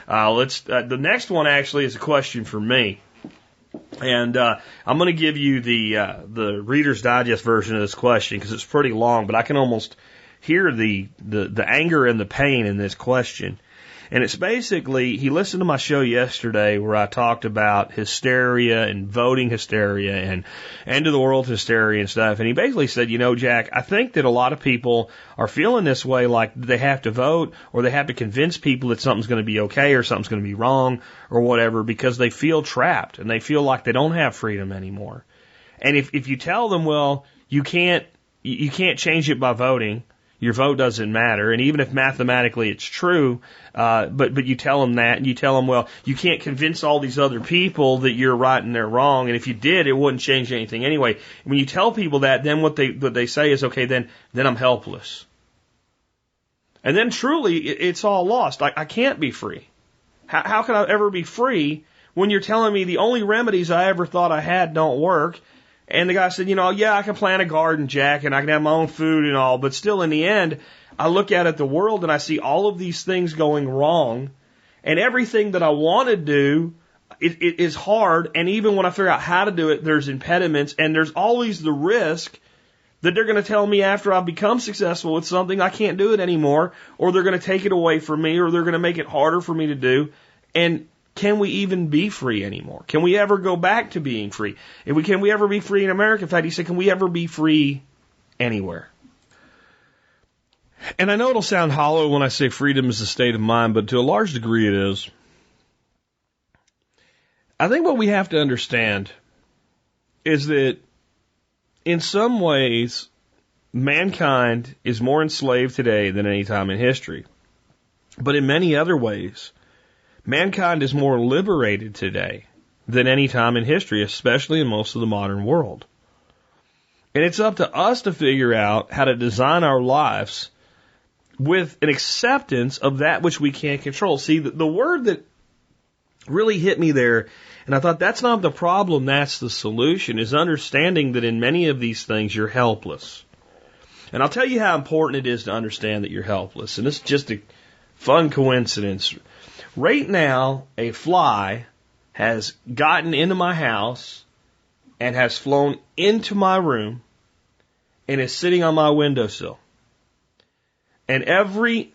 The next one actually is a question for me. And I'm going to give you the Reader's Digest version of this question because it's pretty long, but I can almost hear the anger and the pain in this question. And it's basically, he listened to my show yesterday where I talked about hysteria and voting hysteria and end of the world hysteria and stuff. And he basically said, you know, Jack, I think that a lot of people are feeling this way, like they have to vote or they have to convince people that something's going to be okay or something's going to be wrong or whatever because they feel trapped and they feel like they don't have freedom anymore. And if you tell them, well, you can't change it by voting, your vote doesn't matter, and even if mathematically it's true, but you tell them that, and you tell them, well, you can't convince all these other people that you're right and they're wrong, and if you did, it wouldn't change anything anyway. When you tell people that, then what they say is, okay, then I'm helpless. And then truly, it's all lost. I can't be free. How can I ever be free when you're telling me the only remedies I ever thought I had don't work? And the guy said, you know, yeah, I can plant a garden, Jack, and I can have my own food and all, but still in the end, I look out at the world and I see all of these things going wrong, and everything that I want to do, it is hard, and even when I figure out how to do it, there's impediments, and there's always the risk that they're going to tell me after I've become successful with something I can't do it anymore, or they're going to take it away from me, or they're going to make it harder for me to do, and can we even be free anymore? Can we ever go back to being free? Can we ever be free in America? In fact, he said, can we ever be free anywhere? And I know it'll sound hollow when I say freedom is a state of mind, but to a large degree it is. I think what we have to understand is that in some ways, mankind is more enslaved today than any time in history. But in many other ways, mankind is more liberated today than any time in history, especially in most of the modern world. And it's up to us to figure out how to design our lives with an acceptance of that which we can't control. See, the word that really hit me there, and I thought that's not the problem, that's the solution, is understanding that in many of these things you're helpless. And I'll tell you how important it is to understand that you're helpless. And this is just a fun coincidence. Right now, a fly has gotten into my house and has flown into my room and is sitting on my windowsill. And every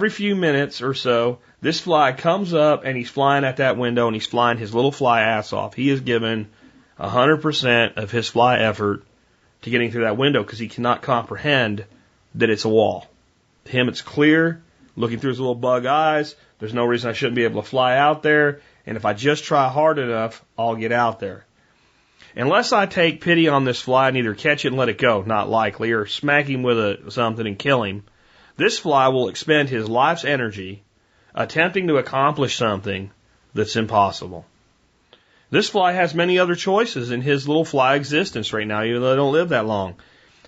few minutes or so, this fly comes up and he's flying at that window and he's flying his little fly ass off. He has given 100% of his fly effort to getting through that window because he cannot comprehend that it's a wall. To him, it's clear. Looking through his little bug eyes, there's no reason I shouldn't be able to fly out there, and if I just try hard enough, I'll get out there. Unless I take pity on this fly and either catch it and let it go, not likely, or smack him with something and kill him, this fly will expend his life's energy attempting to accomplish something that's impossible. This fly has many other choices in his little fly existence right now, even though they don't live that long.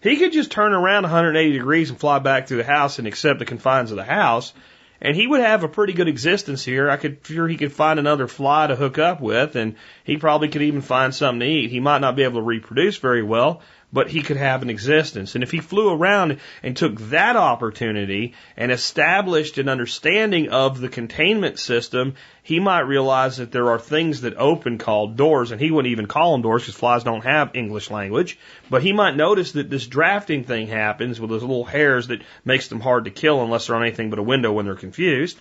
He could just turn around 180 degrees and fly back through the house and accept the confines of the house, and he would have a pretty good existence here. He could find another fly to hook up with, and he probably could even find something to eat. He might not be able to reproduce very well, but he could have an existence. And if he flew around and took that opportunity and established an understanding of the containment system, he might realize that there are things that open called doors, and he wouldn't even call them doors because flies don't have English language, but he might notice that this drafting thing happens with those little hairs that makes them hard to kill unless they're on anything but a window when they're confused,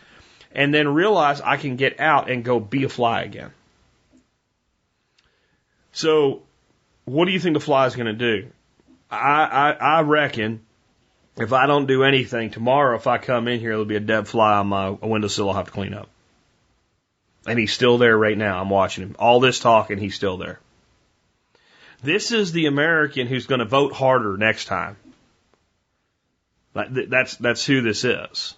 and then realize I can get out and go be a fly again. So, what do you think the fly is going to do? I reckon if I don't do anything, tomorrow if I come in here, there'll be a dead fly on my windowsill I'll have to clean up. And he's still there right now. I'm watching him. All this talking, he's still there. This is the American who's going to vote harder next time. That's who this is.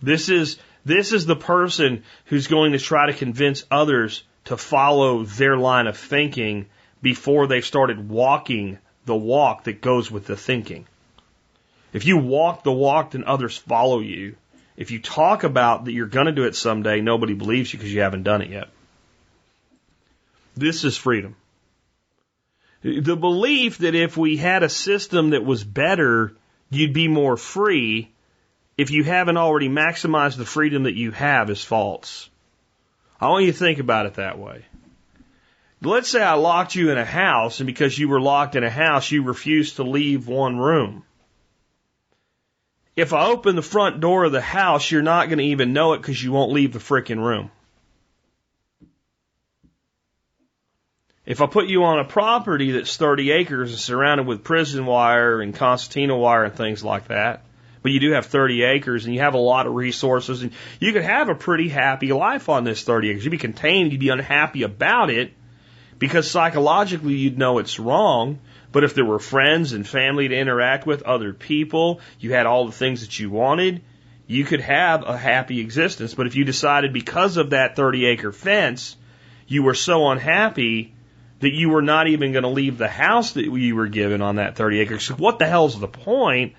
This is the person who's going to try to convince others to follow their line of thinking before they've started walking the walk that goes with the thinking. If you walk the walk, then others follow you. If you talk about that you're going to do it someday, nobody believes you because you haven't done it yet. This is freedom. The belief that if we had a system that was better, you'd be more free if you haven't already maximized the freedom that you have, is false. I want you to think about it that way. Let's say I locked you in a house, and because you were locked in a house, you refused to leave one room. If I open the front door of the house, you're not going to even know it because you won't leave the frickin' room. If I put you on a property that's 30 acres and surrounded with prison wire and concertina wire and things like that, but you do have 30 acres and you have a lot of resources, and you could have a pretty happy life on this 30 acres. You'd be contained, you'd be unhappy about it because psychologically you'd know it's wrong. But if there were friends and family to interact with, other people, you had all the things that you wanted, you could have a happy existence. But if you decided because of that 30-acre fence, you were so unhappy that you were not even going to leave the house that you were given on that 30 acres. So what the hell's the point?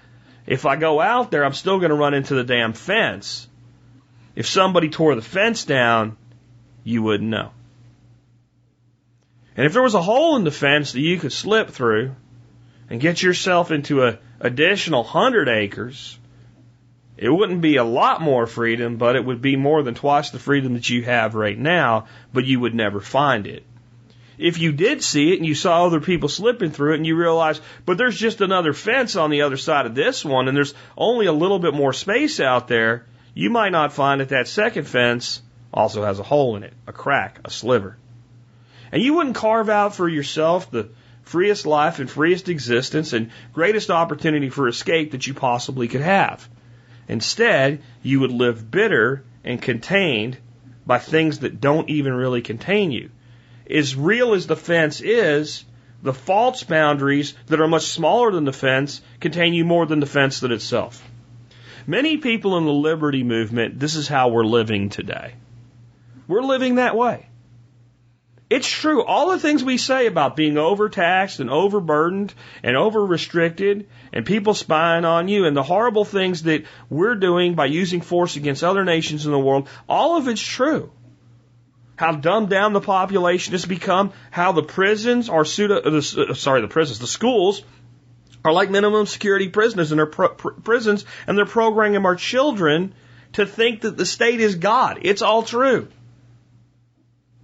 If I go out there, I'm still going to run into the damn fence. If somebody tore the fence down, you wouldn't know. And if there was a hole in the fence that you could slip through and get yourself into an additional 100 acres, it wouldn't be a lot more freedom, but it would be more than twice the freedom that you have right now, but you would never find it. If you did see it and you saw other people slipping through it and you realized, but there's just another fence on the other side of this one and there's only a little bit more space out there, you might not find that that second fence also has a hole in it, a crack, a sliver. And you wouldn't carve out for yourself the freest life and freest existence and greatest opportunity for escape that you possibly could have. Instead, you would live bitter and contained by things that don't even really contain you. As real as the fence is, the false boundaries that are much smaller than the fence contain you more than the fence that itself. Many people in the liberty movement, this is how we're living today. We're living that way. It's true. All the things we say about being overtaxed and overburdened and over-restricted and people spying on you and the horrible things that we're doing by using force against other nations in the world, all of it's true. How dumbed down the population has become, how the prisons are the schools are like minimum security prisons, and prisons, and they're programming our children to think that the state is God. It's all true.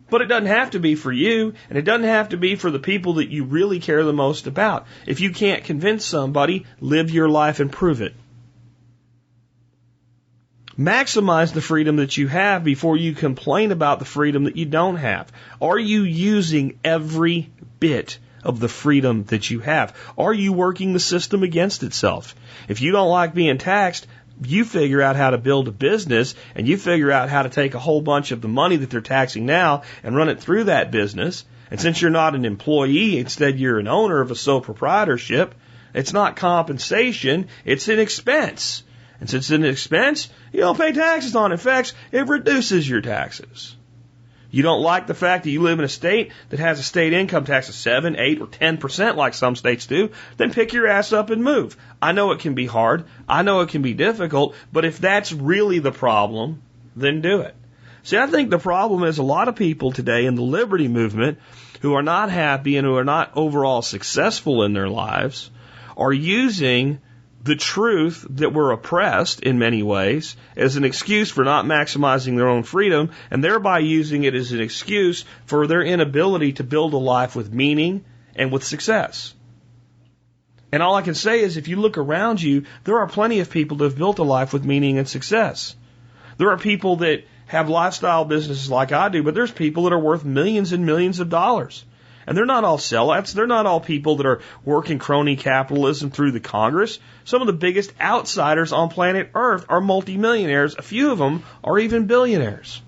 But it doesn't have to be for you, and it doesn't have to be for the people that you really care the most about. If you can't convince somebody, live your life and prove it. Maximize the freedom that you have before you complain about the freedom that you don't have. Are you using every bit of the freedom that you have? Are you working the system against itself? If you don't like being taxed, you figure out how to build a business, and you figure out how to take a whole bunch of the money that they're taxing now and run it through that business. And since you're not an employee, instead you're an owner of a sole proprietorship, it's not compensation, it's an expense. And since it's an expense, you don't pay taxes on it. In fact, it reduces your taxes. You don't like the fact that you live in a state that has a state income tax of 7, 8, or 10% like some states do, then pick your ass up and move. I know it can be hard. I know it can be difficult. But if that's really the problem, then do it. See, I think the problem is a lot of people today in the liberty movement who are not happy and who are not overall successful in their lives are using the truth that we're oppressed in many ways as an excuse for not maximizing their own freedom, and thereby using it as an excuse for their inability to build a life with meaning and with success. And all I can say is if you look around you, there are plenty of people that have built a life with meaning and success. There are people that have lifestyle businesses like I do, but there's people that are worth millions and millions of dollars. And they're not all sellouts. They're not all people that are working crony capitalism through the Congress. Some of the biggest outsiders on planet Earth are multimillionaires. A few of them are even billionaires.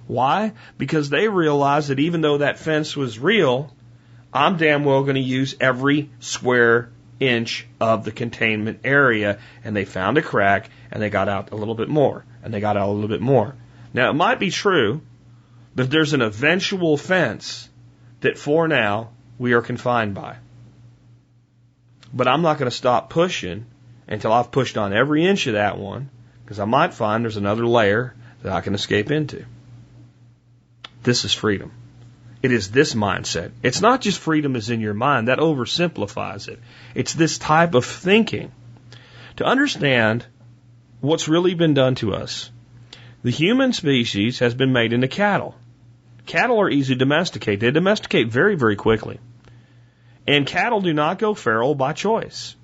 Why? Because they realize that even though that fence was real, I'm damn well going to use every square inch of the containment area. And they found a crack, and they got out a little bit more, and they got out a little bit more. Now, it might be true that there's an eventual fence that for now we are confined by. But I'm not going to stop pushing until I've pushed on every inch of that one, because I might find there's another layer that I can escape into. This is freedom. It is this mindset. It's not just freedom is in your mind. That oversimplifies it. It's this type of thinking. To understand what's really been done to us. The human species has been made into cattle. Cattle are easy to domesticate. They domesticate very, very quickly. And cattle do not go feral by choice.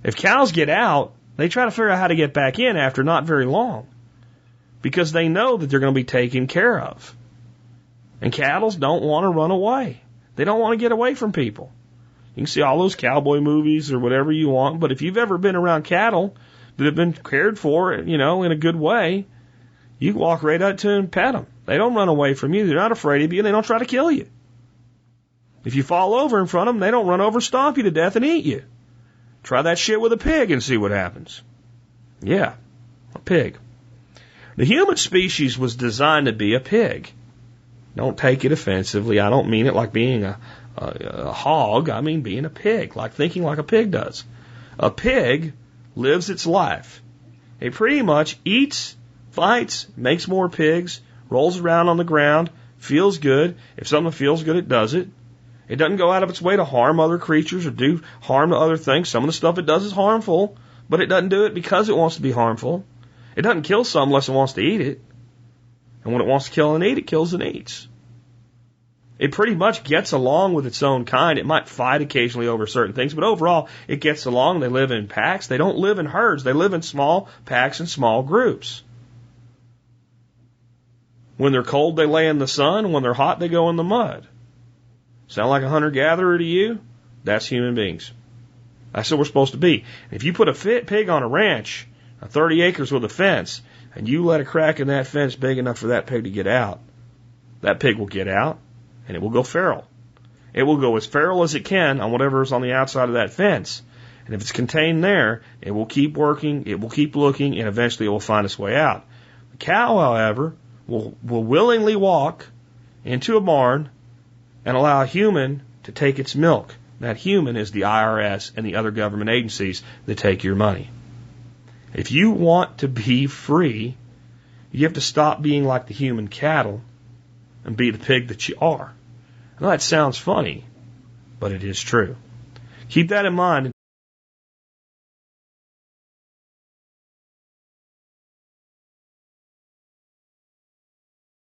If cows get out, they try to figure out how to get back in after not very long, because they know that they're going to be taken care of. And cattle don't want to run away. They don't want to get away from people. You can see all those cowboy movies or whatever you want, but if you've ever been around cattle that have been cared for, in a good way, you walk right up to them and pet them. They don't run away from you. They're not afraid of you, and they don't try to kill you. If you fall over in front of them, they don't run over, stomp you to death, and eat you. Try that shit with a pig and see what happens. Yeah, a pig. The human species was designed to be a pig. Don't take it offensively. I don't mean it like being a hog. I mean being a pig, like thinking like a pig does. A pig lives its life. It pretty much eats, fights, makes more pigs, rolls around on the ground, feels good. If something feels good, it does it. It doesn't go out of its way to harm other creatures or do harm to other things. Some of the stuff it does is harmful, but it doesn't do it because it wants to be harmful. It doesn't kill something unless it wants to eat it. And when it wants to kill and eat, it kills and eats. It pretty much gets along with its own kind. It might fight occasionally over certain things, but overall, it gets along. They live in packs. They don't live in herds. They live in small packs and small groups. When they're cold, they lay in the sun. When they're hot, they go in the mud. Sound like a hunter-gatherer to you? That's human beings. That's what we're supposed to be. If you put a pig on a ranch, 30 acres with a fence, and you let a crack in that fence big enough for that pig to get out, that pig will get out, and it will go feral. It will go as feral as it can on whatever is on the outside of that fence. And if it's contained there, it will keep working, it will keep looking, and eventually it will find its way out. The cow, however, will willingly walk into a barn and allow a human to take its milk. That human is the IRS and the other government agencies that take your money. If you want to be free, you have to stop being like the human cattle and be the pig that you are. I know that sounds funny, but it is true. Keep that in mind.